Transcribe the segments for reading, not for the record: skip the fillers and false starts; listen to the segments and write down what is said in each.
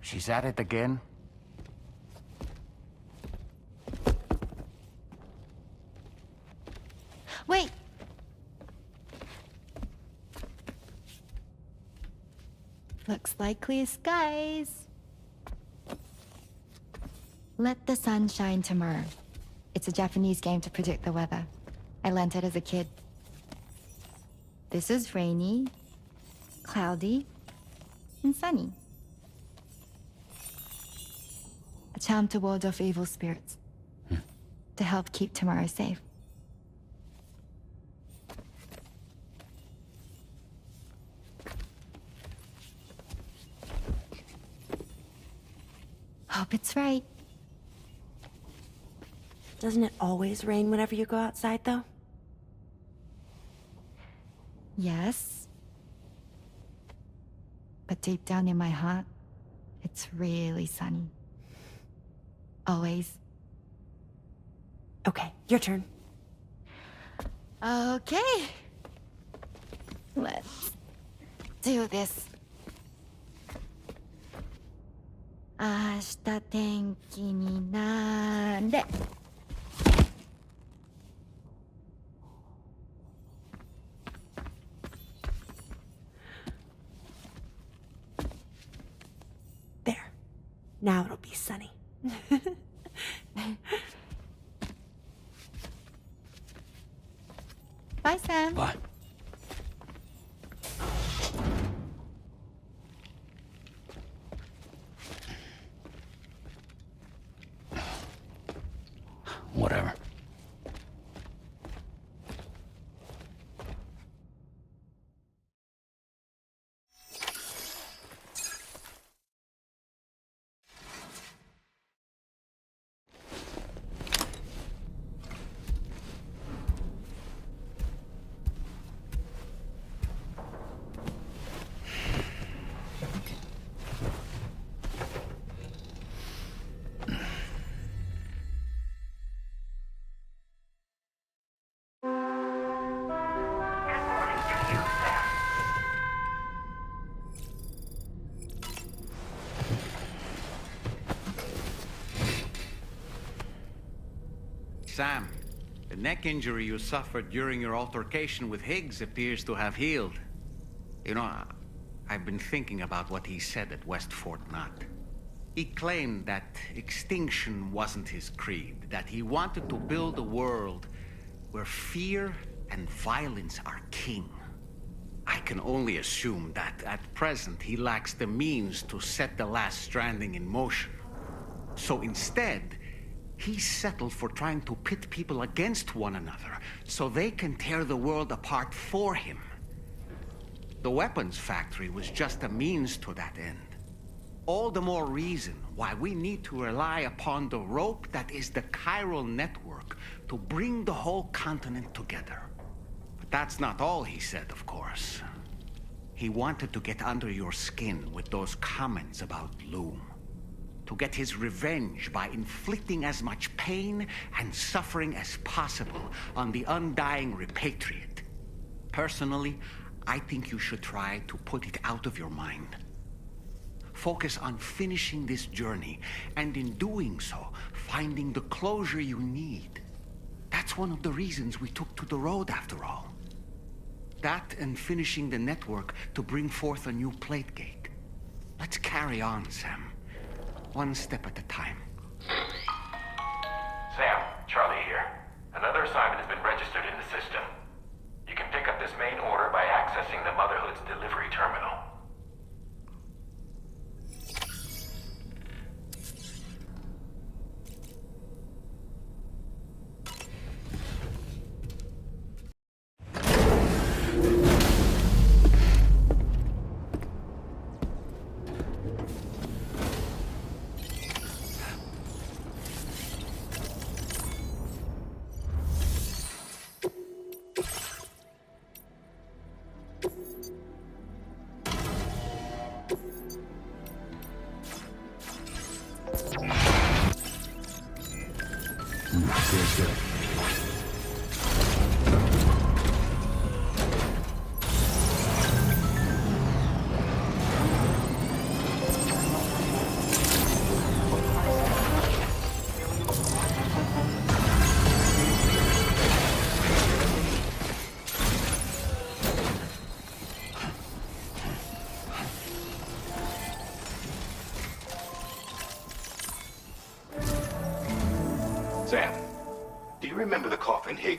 She's at it again? Wait! Looks like clear skies. Let the sun shine tomorrow. It's a Japanese game to predict the weather. I learned it as a kid. This is rainy, cloudy, and sunny. A charm to ward off evil spirits. To help keep tomorrow safe. Hope it's right. Doesn't it always rain whenever you go outside, though? Yes. But deep down in my heart, it's really sunny. Always. Okay, your turn. Okay. Let's do this. 明日天気になれ。There. Now it'll be sunny. Bye, Sam. Bye. Whatever. Sam, the neck injury you suffered during your altercation with Higgs appears to have healed. You know, I've been thinking about what he said at West Fort Knot. He claimed that extinction wasn't his creed, that he wanted to build a world where fear and violence are king. I can only assume that at present he lacks the means to set the last stranding in motion. So instead, he settled for trying to pit people against one another so they can tear the world apart for him. The weapons factory was just a means to that end. All the more reason why we need to rely upon the rope that is the chiral network to bring the whole continent together. But that's not all he said, of course. He wanted to get under your skin with those comments about Loom. To get his revenge by inflicting as much pain and suffering as possible on the undying repatriate. Personally, I think you should try to put it out of your mind. Focus on finishing this journey, and in doing so, finding the closure you need. That's one of the reasons we took to the road, after all. That and finishing the network to bring forth a new plate gate. Let's carry on, Sam. One step at a time. Sam, Charlie here. Another assignment has been registered in the system. You can pick up this main order by accessing the Motherhood's delivery terminal.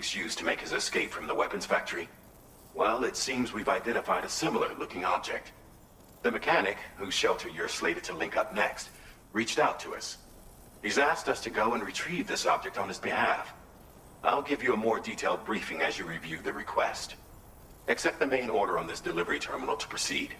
Higgs used to make his escape from the weapons factory? Well, it seems we've identified a similar-looking object. The mechanic, whose shelter you're slated to link up next, reached out to us. He's asked us to go and retrieve this object on his behalf. I'll give you a more detailed briefing as you review the request. Accept the main order on this delivery terminal to proceed.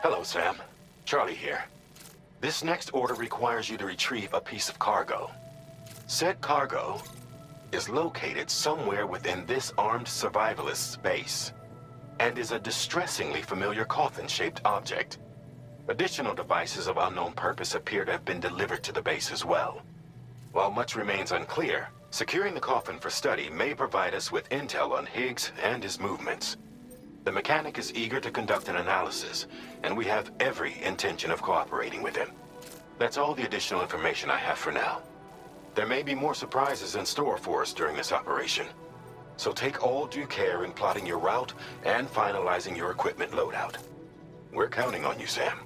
Hello, Sam. Charlie here. This next order requires you to retrieve a piece of cargo. Said cargo is located somewhere within this armed survivalist's base, and is a distressingly familiar coffin-shaped object. Additional devices of unknown purpose appear to have been delivered to the base as well. While much remains unclear, securing the coffin for study may provide us with intel on Higgs and his movements. The mechanic is eager to conduct an analysis, and we have every intention of cooperating with him. That's all the additional information I have for now. There may be more surprises in store for us during this operation, so take all due care in plotting your route and finalizing your equipment loadout. We're counting on you, Sam.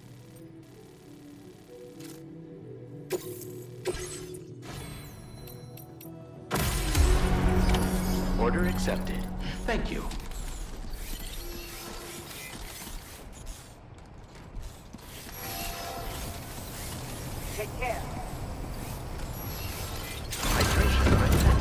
Order accepted. Thank you. Take care. Hydration unattended.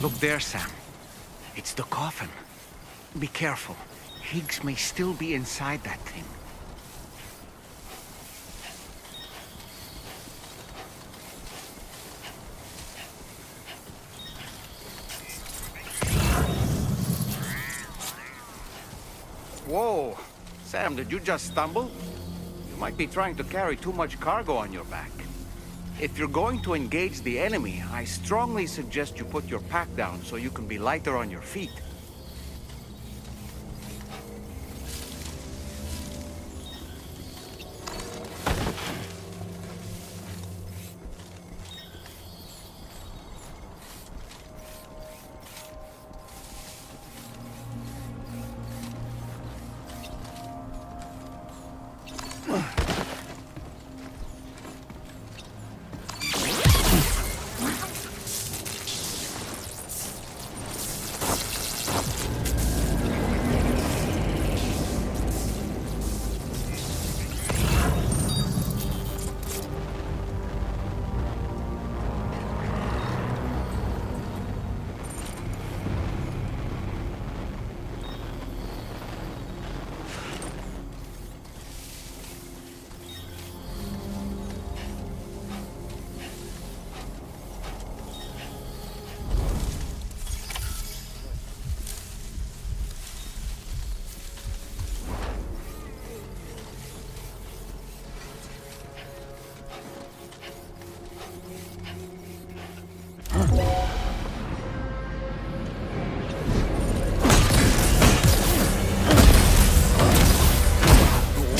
Look there, Sam. It's the coffin. Be careful. Higgs may still be inside that thing. Whoa! Sam, did you just stumble? You might be trying to carry too much cargo on your back. If you're going to engage the enemy, I strongly suggest you put your pack down so you can be lighter on your feet.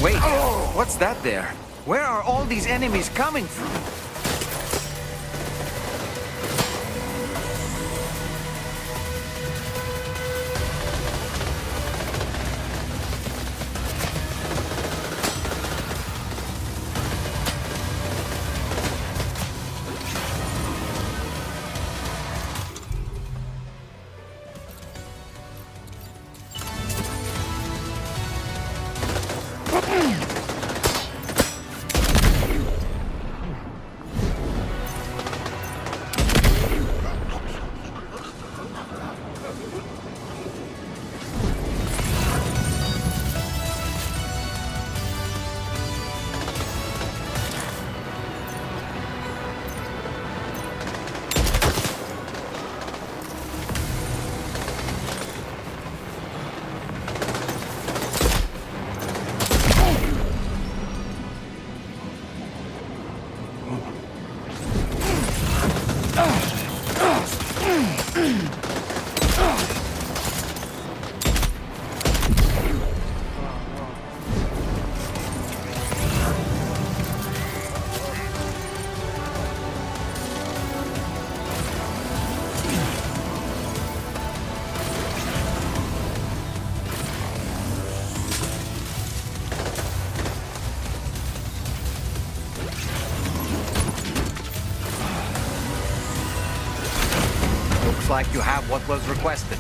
Wait, what's that there? Where are all these enemies coming from? Like you have what was requested.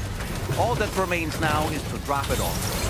All that remains now is to drop it off.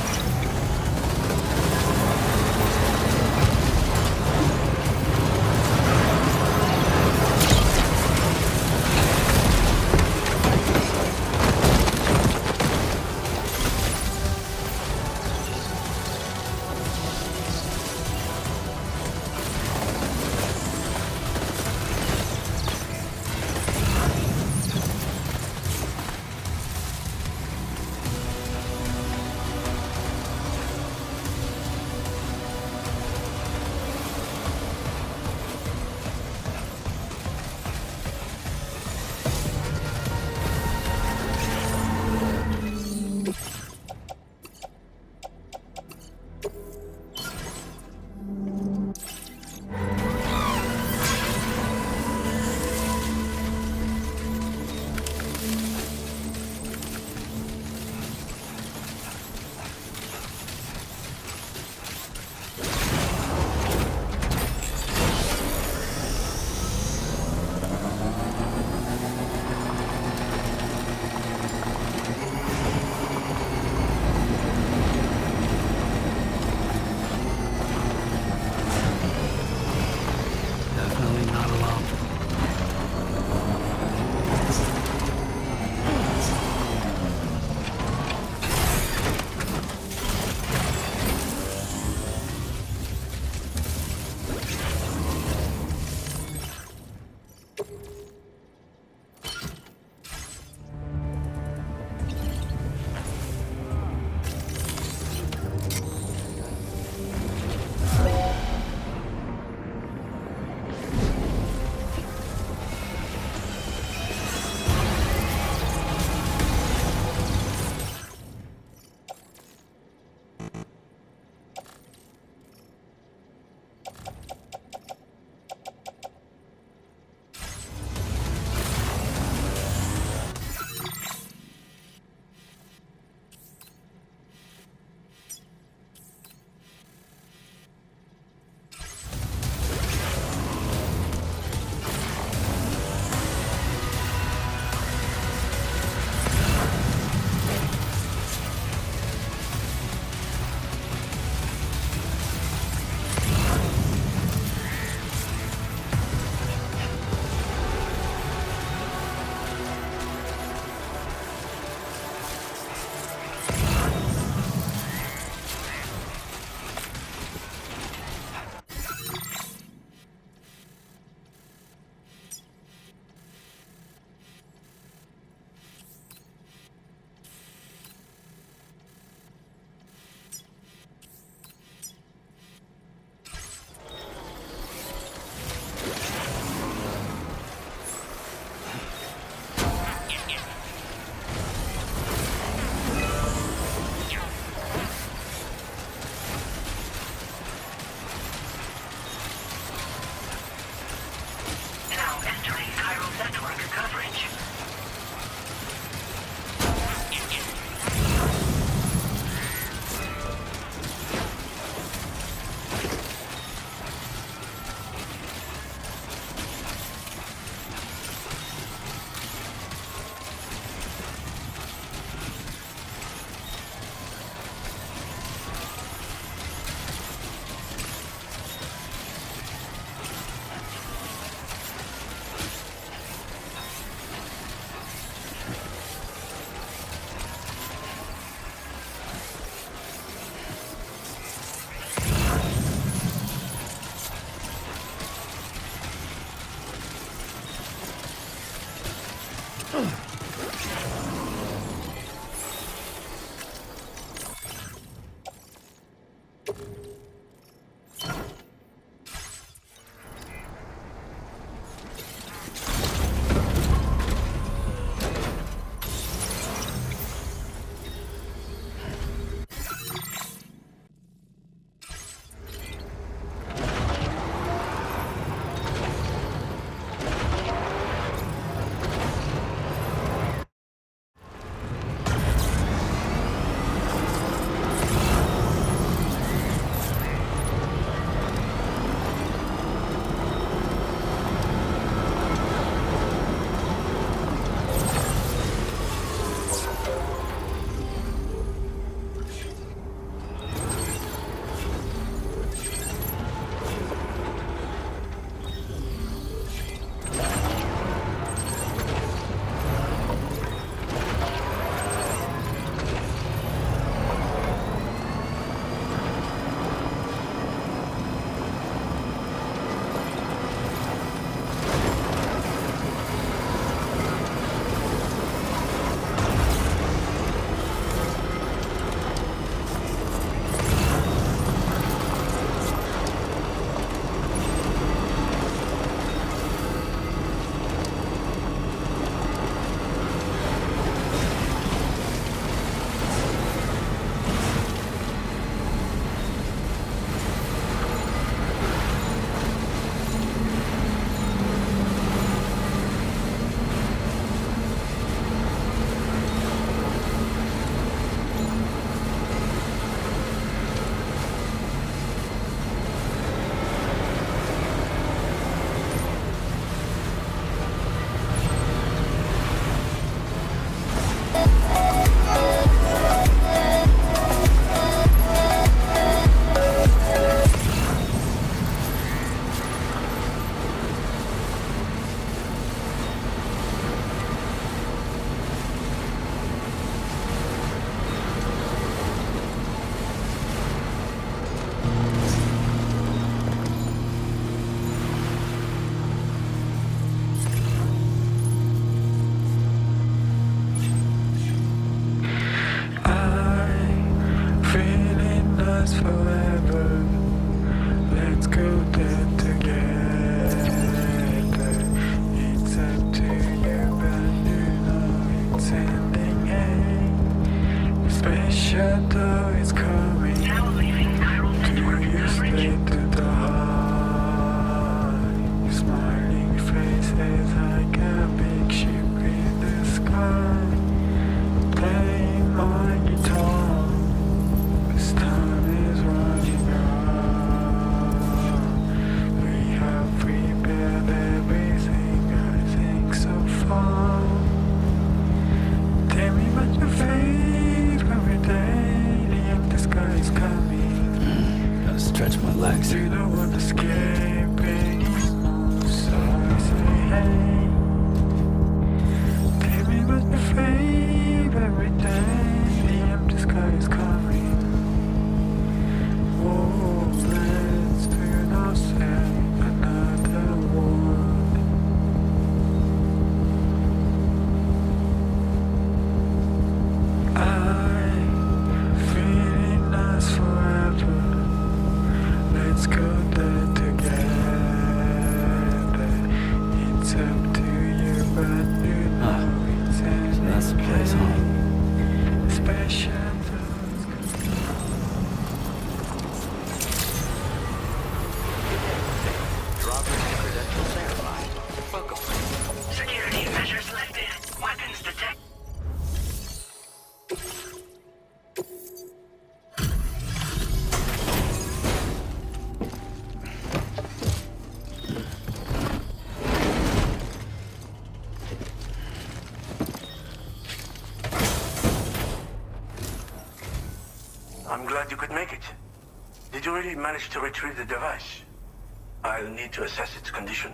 center is coming. Now leaving chiral network coverage. To the heart. Your smiling face is like a big ship in the sky. Playing my guitar. This time is running out. We have prepared everything, I think so far. Tell me what your favorite day. The empty sky is coming. Gotta stretch my legs. You don't want to escape anymore, so I say hey. Tell me what your favorite day. The empty sky is coming. Oh, let's do not say another word. I'm feeling us forever. Let's go there together. It's up to you, but you know it's So that's the place, huh? special. Dropping credentials verified. Welcome. Security measures lifted. Weapons detected. I'm glad you could make it. Did you really manage to retrieve the device? I'll need to assess its condition.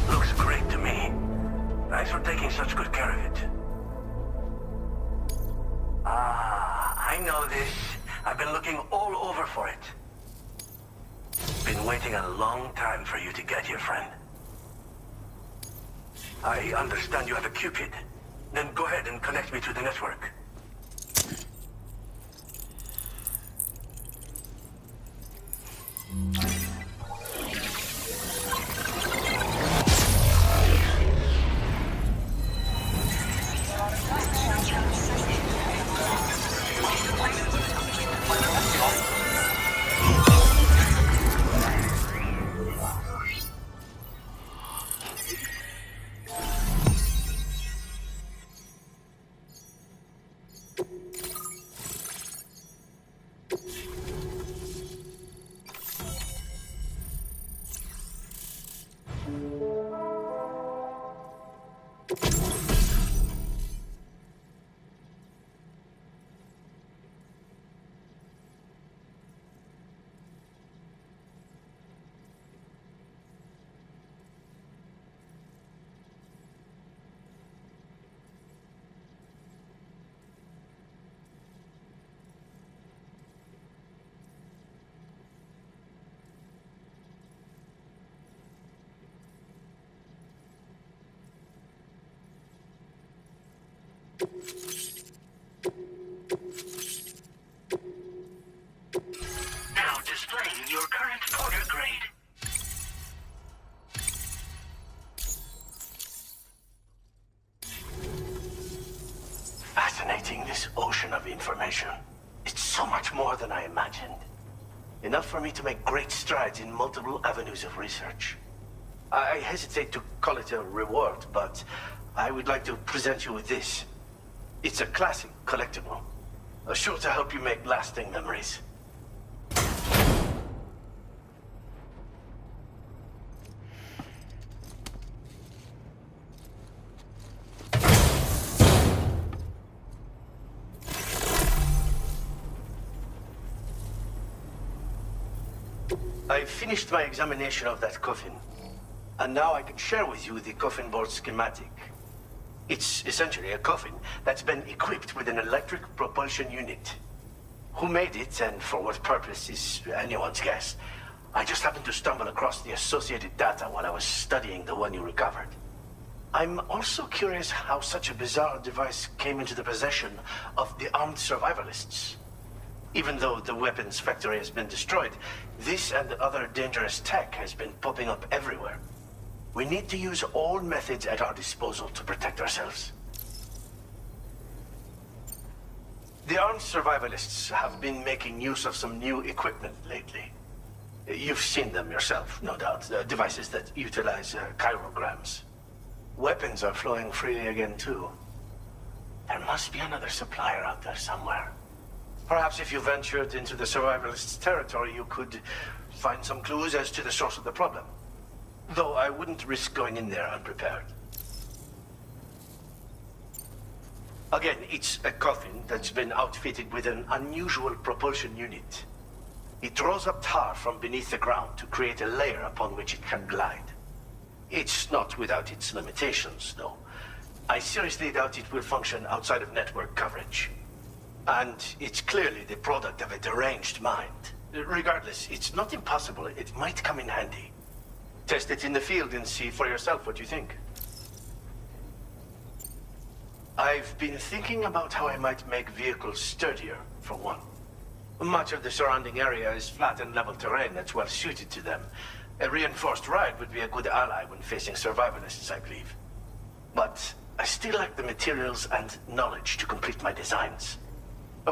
Looks great to me. Thanks for taking such good care of it. I know this. I've been looking all over for it. Been waiting a long time for you to get here, friend. I understand you have a Cupid. Then go ahead and connect me to the network. Now displaying your current porter grade. Fascinating, this ocean of information. It's so much more than I imagined. Enough for me to make great strides in multiple avenues of research. I hesitate to call it a reward, but I would like to present you with this. It's a classic collectible, sure to help you make lasting memories. I finished my examination of that coffin, and now I can share with you the coffin board schematic. It's essentially a coffin that's been equipped with an electric propulsion unit. Who made it and for what purpose is anyone's guess. I just happened to stumble across the associated data while I was studying the one you recovered. I'm also curious how such a bizarre device came into the possession of the armed survivalists. Even though the weapons factory has been destroyed, this and other dangerous tech has been popping up everywhere. We need to use all methods at our disposal to protect ourselves. The armed survivalists have been making use of some new equipment lately. You've seen them yourself, no doubt. Devices that utilize chirograms. Weapons are flowing freely again, too. There must be another supplier out there somewhere. Perhaps if you ventured into the survivalists' territory, you could find some clues as to the source of the problem. Though I wouldn't risk going in there unprepared. Again, it's a coffin that's been outfitted with an unusual propulsion unit. It draws up tar from beneath the ground to create a layer upon which it can glide. It's not without its limitations, though. I seriously doubt it will function outside of network coverage. And it's clearly the product of a deranged mind. Regardless, it's not impossible. It might come in handy. Test it in the field and see for yourself what you think. I've been thinking about how I might make vehicles sturdier, for one. Much of the surrounding area is flat and level terrain that's well suited to them. A reinforced ride would be a good ally when facing survivalists, I believe. But I still lack the materials and knowledge to complete my designs.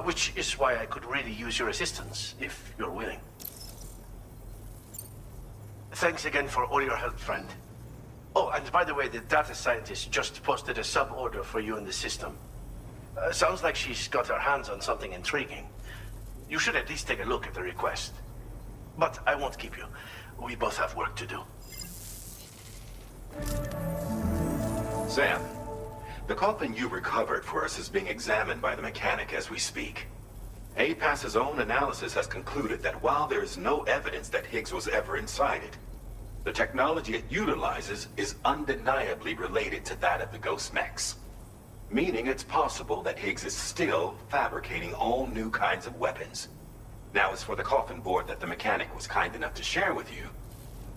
Which is why I could really use your assistance, if you're willing. Thanks again for all your help, friend. Oh, and by the way, the data scientist just posted a sub-order for you in the system. Sounds like she's got her hands on something intriguing. You should at least take a look at the request. But I won't keep you. We both have work to do. Sam, the coffin you recovered for us is being examined by the mechanic as we speak. APAS's own analysis has concluded that while there is no evidence that Higgs was ever inside it, the technology it utilizes is undeniably related to that of the Ghost Mechs. Meaning it's possible that Higgs is still fabricating all new kinds of weapons. Now, as for the coffin board that the mechanic was kind enough to share with you,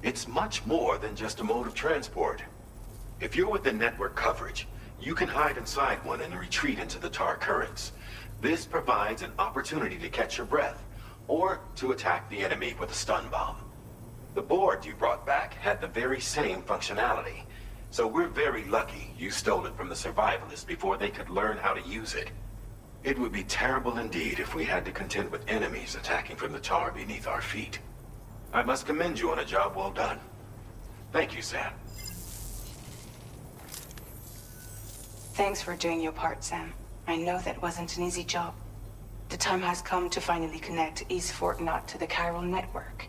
it's much more than just a mode of transport. If you're within network coverage, you can hide inside one and retreat into the tar currents. This provides an opportunity to catch your breath, or to attack the enemy with a stun bomb. The board you brought back had the very same functionality, so we're very lucky you stole it from the survivalists before they could learn how to use it. It would be terrible indeed if we had to contend with enemies attacking from the tar beneath our feet. I must commend you on a job well done. Thank you, Sam. Thanks for doing your part, Sam. I know that wasn't an easy job. The time has come to finally connect East Fort Knot to the chiral network.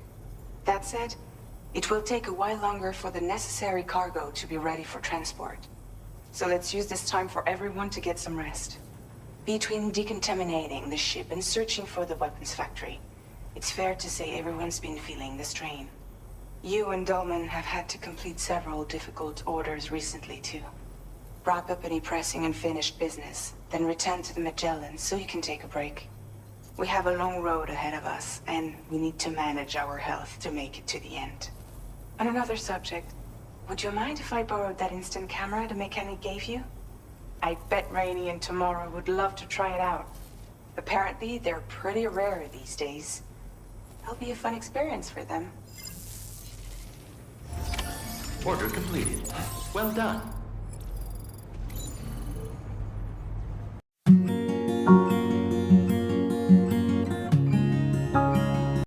That said, it will take a while longer for the necessary cargo to be ready for transport. So let's use this time for everyone to get some rest. Between decontaminating the ship and searching for the weapons factory, it's fair to say everyone's been feeling the strain. You and Dolman have had to complete several difficult orders recently, too. Wrap up any pressing and finished business, then return to the Magellan so you can take a break. We have a long road ahead of us, and we need to manage our health to make it to the end. On another subject, would you mind if I borrowed that instant camera the mechanic gave you? I bet Rainey and Tamara would love to try it out. Apparently, they're pretty rare these days. It'll be a fun experience for them. Order completed. Well done.